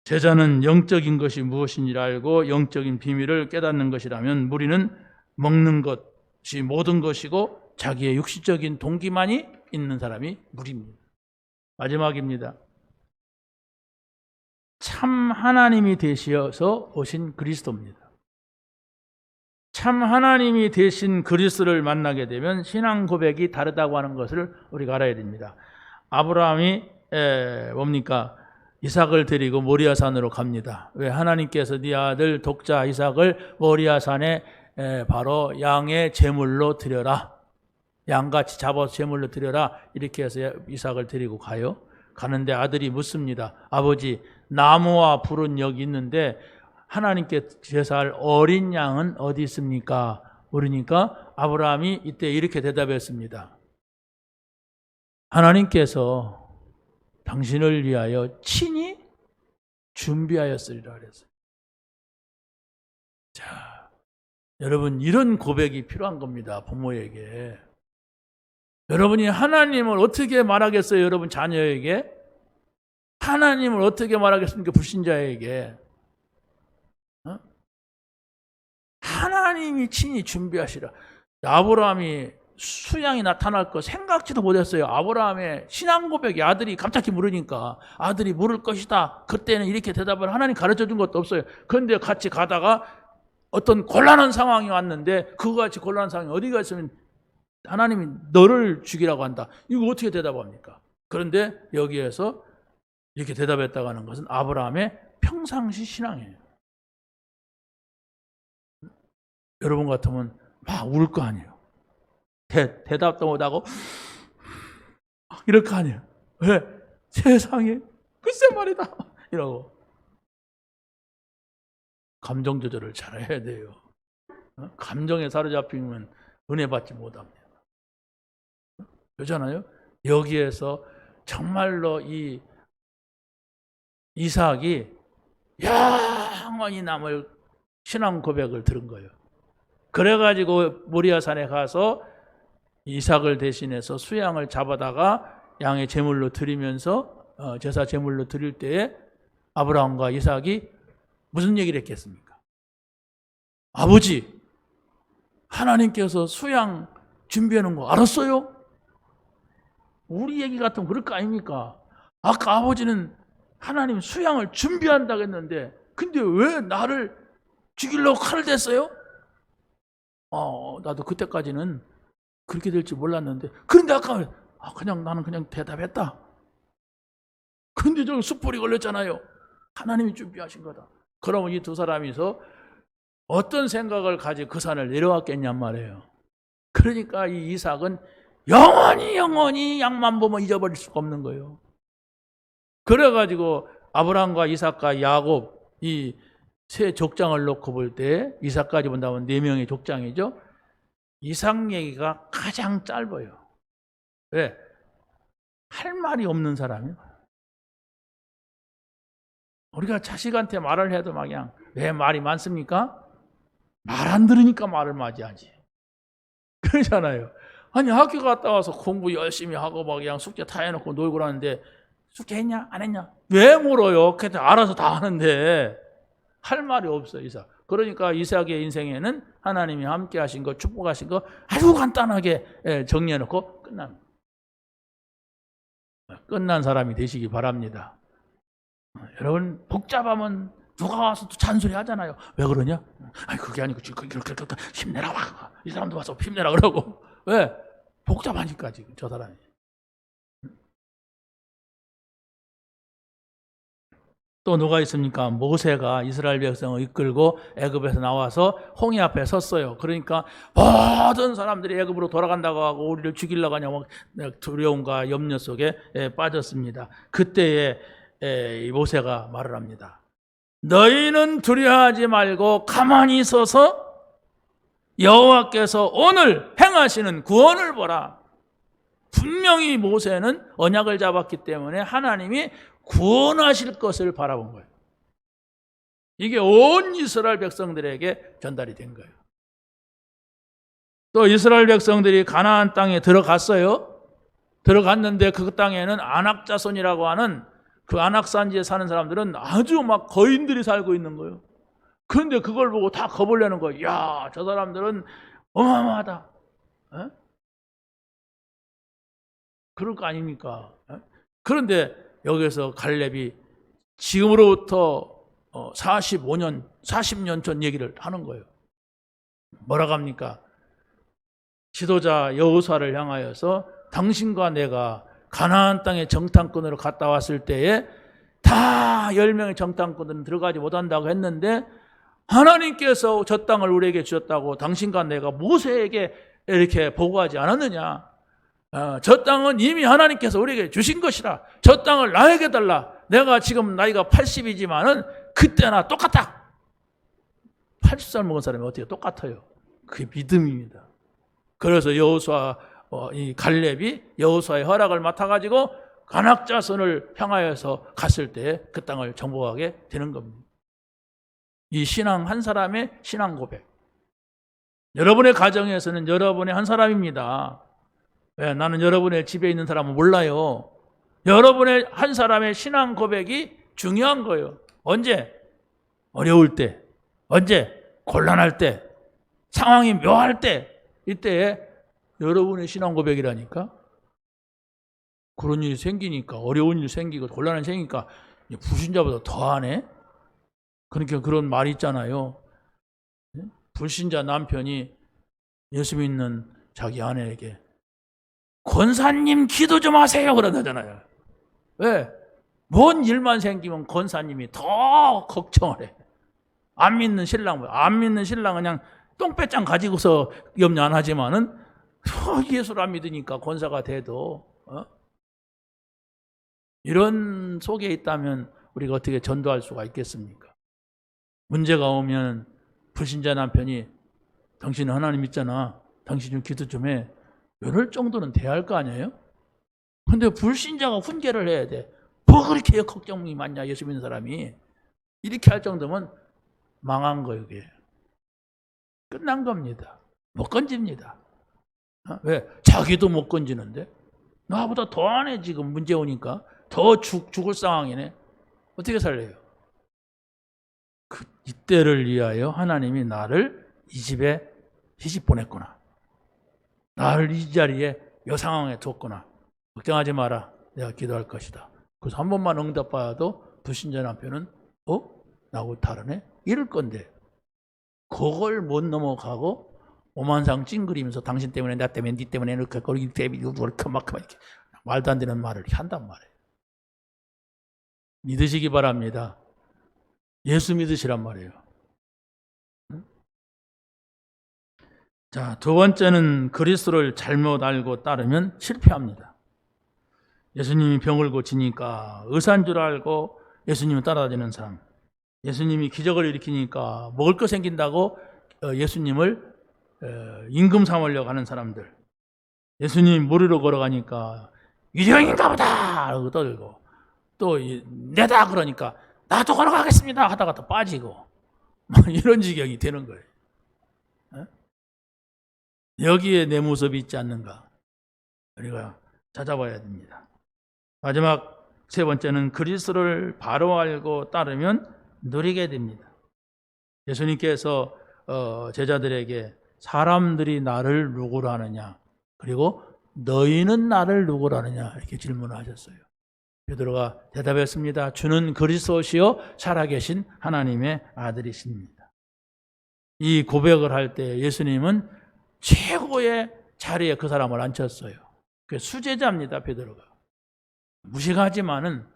제자는 영적인 것이 무엇인지 알고 영적인 비밀을 깨닫는 것이라면 무리는 먹는 것이 모든 것이고 자기의 육신적인 동기만이 있는 사람이 무리입니다. 마지막입니다. 참 하나님이 되셔서 오신 그리스도입니다. 참 하나님이 되신 그리스도를 만나게 되면 신앙 고백이 다르다고 하는 것을 우리가 알아야 됩니다. 아브라함이 뭡니까? 이삭을 데리고 모리아산으로 갑니다. 왜? 하나님께서 네 아들 독자 이삭을 모리아산에 바로 양의 제물로 드려라. 양같이 잡아서 제물로 드려라. 이렇게 해서 이삭을 데리고 가요. 가는데 아들이 묻습니다. 아버지, 나무와 불은 여기 있는데 하나님께 제사할 어린 양은 어디 있습니까? 물으니까 아브라함이 이때 이렇게 대답했습니다. 하나님께서 당신을 위하여 친히 준비하였으리라 그랬어요. 자, 여러분 이런 고백이 필요한 겁니다. 부모에게. 여러분이 하나님을 어떻게 말하겠어요? 여러분 자녀에게. 하나님을 어떻게 말하겠습니까? 불신자에게. 하나님이 친히 준비하시라. 아브라함이 수양이 나타날 거 생각지도 못했어요. 아브라함의 신앙 고백이 아들이 갑자기 물으니까 아들이 물을 것이다. 그때는 이렇게 대답을 하나님 가르쳐 준 것도 없어요. 그런데 같이 가다가 어떤 곤란한 상황이 왔는데 그거같이 곤란한 상황이 어디가 있으면 하나님이 너를 죽이라고 한다. 이거 어떻게 대답합니까? 그런데 여기에서 이렇게 대답했다고 하는 것은 아브라함의 평상시 신앙이에요. 여러분 같으면 막 울 거 아니에요. 대답도 못하고 이럴 거 아니에요. 왜? 세상에 글쎄 말이다 이러고. 감정 조절을 잘해야 돼요. 감정에 사로잡히면 은혜 받지 못합니다. 그렇잖아요. 여기에서 정말로 이 이삭이 영원히 남을 신앙 고백을 들은 거예요. 그래가지고 모리아산에 가서 이삭을 대신해서 수양을 잡아다가 양의 제물로 드리면서 제사 제물로 드릴 때에 아브라함과 이삭이 무슨 얘기를 했겠습니까? 아버지, 하나님께서 수양 준비해 놓은 거 알았어요? 우리 얘기 같으면 그럴 거 아닙니까? 아까 아버지는 하나님 수양을 준비한다고 했는데 근데 왜 나를 죽이려고 칼을 댔어요? 나도 그때까지는 그렇게 될지 몰랐는데 그런데 아까 나는 그냥 대답했다. 근데 저기 숯불이 걸렸잖아요. 하나님이 준비하신 거다. 그러면 이 두 사람이서 어떤 생각을 가지고 그 산을 내려왔겠냔 말이에요. 그러니까 이 이삭은 영원히 양만 보면 잊어버릴 수가 없는 거예요. 그래가지고 아브라함과 이삭과 야곱 이 세 족장을 놓고 볼 때 이삭까지 본다면 4명의 족장이죠. 이삭 얘기가 가장 짧아요. 왜? 할 말이 없는 사람이에요. 우리가 자식한테 말을 해도 막 그냥 왜 말이 많습니까? 말 안 들으니까 말을 맞이하지. 그러잖아요. 아니 학교 갔다 와서 공부 열심히 하고 막 그냥 숙제 다 해놓고 놀고 그러는데 숙제 했냐? 안 했냐? 왜 물어요? 그냥 알아서 다 하는데 할 말이 없어 이삭. 그러니까 이삭의 인생에는 하나님이 함께 하신 거 축복하신 거 아주 간단하게 정리해놓고 끝난 사람이 되시기 바랍니다. 여러분 복잡하면 누가 와서 또 잔소리 하잖아요. 왜 그러냐? 아니 그게 아니고 이렇게 힘내라. 이 사람도 와서 힘내라 그러고. 왜? 복잡하니까 지금 저 사람이. 또 누가 있습니까? 모세가 이스라엘 백성을 이끌고 애굽에서 나와서 홍해 앞에 섰어요. 그러니까 모든 사람들이 애굽으로 돌아간다고 하고 우리를 죽이려고 하냐고 두려움과 염려 속에 빠졌습니다. 그때에 모세가 말을 합니다. 너희는 두려워하지 말고 가만히 있어서 여호와께서 오늘 행하시는 구원을 보라. 분명히 모세는 언약을 잡았기 때문에 하나님이 구원하실 것을 바라본 거예요. 이게 온 이스라엘 백성들에게 전달이 된 거예요. 또 이스라엘 백성들이 가나안 땅에 들어갔어요. 들어갔는데 그 땅에는 아낙 자손이라고 하는 그 아낙산지에 사는 사람들은 아주 막 거인들이 살고 있는 거예요. 그런데 그걸 보고 다 겁을 내는 거예요. 야, 저 사람들은 어마어마하다. 에? 그럴 거 아닙니까? 에? 그런데 여기서 갈렙이 지금으로부터 40년 전 얘기를 하는 거예요. 뭐라고 합니까? 지도자 여호수아를 향하여서 당신과 내가 가나안 땅의 정탐꾼으로 갔다 왔을 때에 다 10명의 정탐꾼들은 들어가지 못한다고 했는데 하나님께서 저 땅을 우리에게 주셨다고 당신과 내가 모세에게 이렇게 보고하지 않았느냐? 저 땅은 이미 하나님께서 우리에게 주신 것이라. 저 땅을 나에게 달라. 내가 지금 나이가 80이지만은 그때나 똑같다. 80살 먹은 사람이 어떻게 똑같아요? 그게 믿음입니다. 그래서 여호수아 이 갈렙이 여호수아의 허락을 맡아가지고 가낙 자손을 향하여서 갔을 때 그 땅을 정복하게 되는 겁니다. 이 신앙 한 사람의 신앙 고백. 여러분의 가정에서는 여러분의 한 사람입니다. 왜? 나는 여러분의 집에 있는 사람은 몰라요. 여러분의 한 사람의 신앙 고백이 중요한 거예요. 언제? 어려울 때. 언제? 곤란할 때. 상황이 묘할 때. 이때에 여러분의 신앙 고백이라니까. 그런 일이 생기니까 어려운 일이 생기고 곤란한 일이 생기니까 불신자보다 더하네. 그러니까 그런 말이 있잖아요. 불신자 남편이 예수 믿는 자기 아내에게 권사님 기도 좀 하세요 그러잖아요. 왜? 뭔 일만 생기면 권사님이 더 걱정을 해. 안 믿는 신랑은 그냥 똥배짱 가지고서 염려 안 하지만은 예수를 안 믿으니까 권사가 돼도 이런 속에 있다면 우리가 어떻게 전도할 수가 있겠습니까? 문제가 오면 불신자 남편이 당신은 하나님 믿잖아. 당신 좀 기도 좀 해. 이럴 정도는 돼야 할 거 아니에요? 근데 불신자가 훈계를 해야 돼. 뭐 그렇게 걱정이 많냐 예수 믿는 사람이. 이렇게 할 정도면 망한 거예요. 그게. 끝난 겁니다. 못 건집니다. 왜? 자기도 못 건지는데 나보다 더 안 해. 지금 문제 오니까 더 죽을 상황이네. 어떻게 살래요? 이때를 위하여 하나님이 나를 이 집에 시집 보냈구나. 나를 이 자리에 이 상황에 뒀구나. 걱정하지 마라. 내가 기도할 것이다. 그래서 한 번만 응답받아도 불신자 남편은 나하고 다르네? 이럴 건데 그걸 못 넘어가고 오만상 찡그리면서 당신 때문에 나 때문에 니 때문에 이렇게 거기 때문에 이렇게 이렇게 말도 안 되는 말을 한단 말이에요. 믿으시기 바랍니다. 예수 믿으시란 말이에요. 자, 두 번째는 그리스도를 잘못 알고 따르면 실패합니다. 예수님이 병을 고치니까 의사인 줄 알고 예수님을 따라다니는 사람, 예수님이 기적을 일으키니까 먹을 거 생긴다고 예수님을 임금 삼으려고 하는 사람들, 예수님이 무리로 걸어가니까 유령인가 보다 하고 떠들고, 또 내다 그러니까 나도 걸어가겠습니다 하다가 또 빠지고 이런 지경이 되는 거예요. 여기에 내 모습이 있지 않는가 우리가 찾아봐야 됩니다. 마지막 세 번째는 그리스도를 바로 알고 따르면 누리게 됩니다. 예수님께서 제자들에게 사람들이 나를 누구로 하느냐, 그리고 너희는 나를 누구로 하느냐 이렇게 질문을 하셨어요. 베드로가 대답했습니다. 주는 그리스도시요 살아계신 하나님의 아들이십니다. 이 고백을 할 때 예수님은 최고의 자리에 그 사람을 앉혔어요. 그 수제자입니다. 베드로가 무식하지만은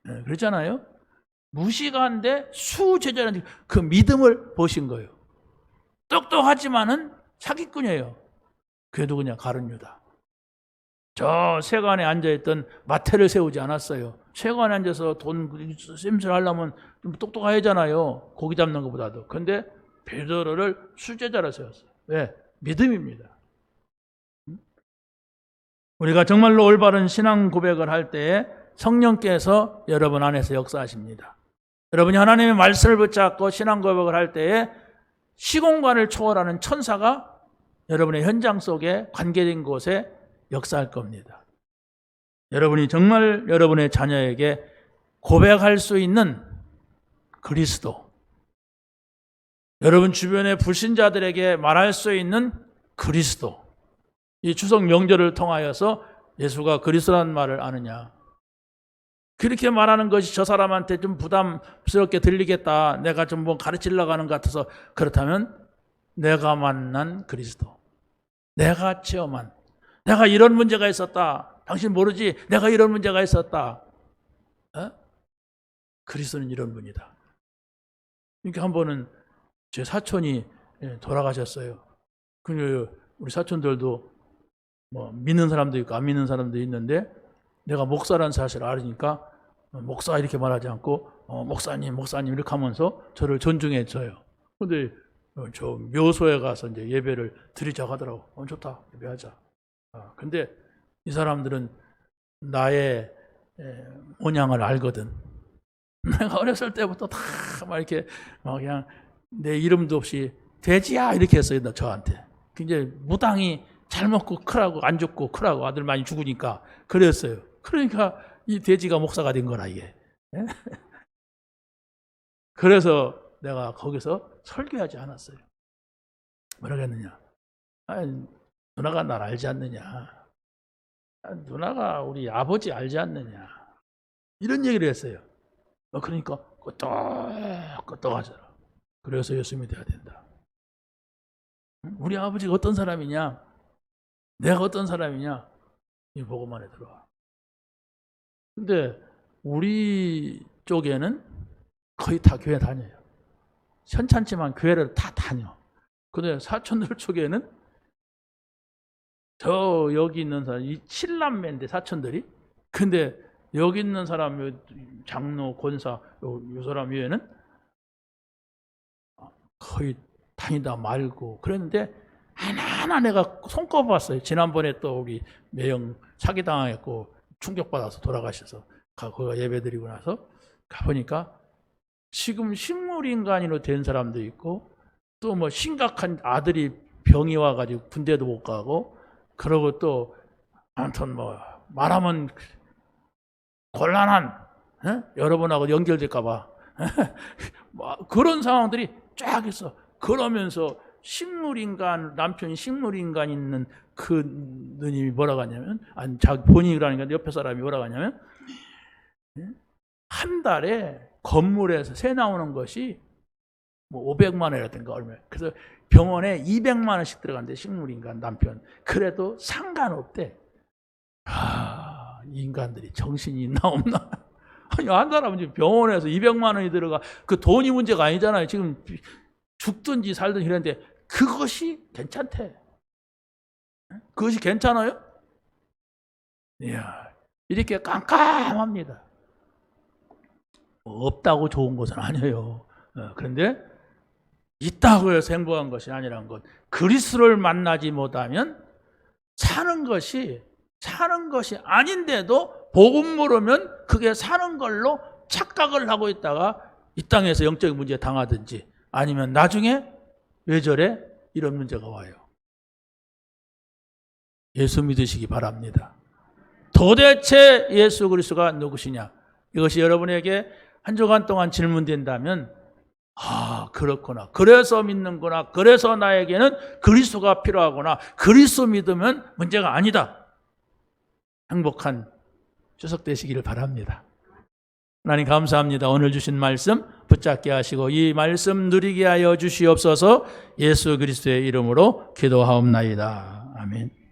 그렇잖아요. 무식한데 수제자라는 그 믿음을 보신 거예요. 똑똑하지만은 사기꾼이에요. 그게 누구냐? 가룟 유다. 저 세관에 앉아있던 마태를 세우지 않았어요. 세관에 앉아서 돈 씀씀하려면 좀 똑똑하잖아요. 고기 잡는 것보다도. 그런데 베드로를 수제자로 세웠어요. 왜? 믿음입니다. 우리가 정말로 올바른 신앙 고백을 할 때에 성령께서 여러분 안에서 역사하십니다. 여러분이 하나님의 말씀을 붙잡고 신앙 고백을 할 때에 시공간을 초월하는 천사가 여러분의 현장 속에 관계된 곳에 역사할 겁니다. 여러분이 정말 여러분의 자녀에게 고백할 수 있는 그리스도, 여러분 주변의 불신자들에게 말할 수 있는 그리스도, 이 추석 명절을 통하여서 예수가 그리스도라는 말을 아느냐, 그렇게 말하는 것이 저 사람한테 좀 부담스럽게 들리겠다, 내가 좀 뭐 가르치려고 하는 것 같아서, 그렇다면 내가 만난 그리스도, 내가 체험한, 내가 이런 문제가 있었다, 당신 모르지? 내가 이런 문제가 있었다. 그리스도는 이런 분이다. 그러니까 한 번은 제 사촌이 돌아가셨어요. 우리 사촌들도 뭐 믿는 사람도 있고 안 믿는 사람도 있는데, 내가 목사라는 사실을 알으니까 목사 이렇게 말하지 않고 목사님 이렇게 하면서 저를 존중해 줘요. 근데 저 묘소에 가서 이제 예배를 드리자고 하더라고. 좋다, 예배하자. 근데 이 사람들은 나의 모양을 알거든. 내가 어렸을 때부터 다 막 이렇게 막 그냥 내 이름도 없이 돼지야 이렇게 했어요. 저한테 굉장히 무당이 잘 먹고 크라고, 안 죽고 크라고, 아들 많이 죽으니까 그랬어요. 그러니까 이 돼지가 목사가 된 거라 이게. 그래서 내가 거기서 설교하지 않았어요. 뭐라고 했느냐? 누나가 날 알지 않느냐? 누나가 우리 아버지 알지 않느냐? 이런 얘기를 했어요. 그러니까 끄떡끄떡하잖아. 그래서 예수님이 돼야 된다. 우리 아버지가 어떤 사람이냐? 내가 어떤 사람이냐? 이 보고만에 들어와. 근데 우리 쪽에는 거의 다 교회 다녀요. 현찮지만 교회를 다 다녀. 근데 사촌들 쪽에는 저 여기 있는 사람, 이 7남매인데 사촌들이. 근데 여기 있는 사람, 장로, 권사, 요 사람 외에는 거의 다니다 말고 그랬는데, 하나하나 내가 손꼽았어요. 지난번에 또 우리 매형 사기당했고 충격받아서 돌아가셔서 거기 예배드리고 나서 가보니까 지금 식물인간으로 된 사람도 있고, 또 뭐 심각한 아들이 병이 와가지고 군대도 못 가고, 그러고 또 아무튼 뭐 말하면 곤란한, 여러분하고 연결될까봐 그런 상황들이 쫙 있어. 그러면서 식물인간, 남편이 식물인간 있는 그 누님이 뭐라고 하냐면, 아니, 자기 본인이 그러니까 옆에 사람이 뭐라고 하냐면, 한 달에 건물에서 새 나오는 것이 뭐 500만 원이라든가 얼마. 그래서 병원에 200만 원씩 들어간대, 식물인간 남편. 그래도 상관없대. 인간들이 정신이 있나 없나? 아니, 한 사람은 지금 병원에서 200만 원이 들어가. 그 돈이 문제가 아니잖아요. 지금 죽든지 살든지 이랬는데 그것이 괜찮대. 그것이 괜찮아요? 이야, 이렇게 깜깜합니다. 없다고 좋은 것은 아니에요. 그런데 있다고 해서 행복한 것이 아니라는 것. 그리스도를 만나지 못하면 사는 것이 아닌데도 복음 모르면 그게 사는 걸로 착각을 하고 있다가 이 땅에서 영적인 문제에 당하든지 아니면 나중에 왜 저래? 이런 문제가 와요. 예수 믿으시기 바랍니다. 도대체 예수 그리스도가 누구시냐? 이것이 여러분에게 한 주간 동안 질문된다면 그렇구나. 그래서 믿는구나. 그래서 나에게는 그리스도가 필요하구나. 그리스도 믿으면 문제가 아니다. 행복한 추석 되시기를 바랍니다. 하나님 감사합니다. 오늘 주신 말씀 붙잡게 하시고 이 말씀 누리게 하여 주시옵소서. 예수 그리스도의 이름으로 기도하옵나이다. 아멘.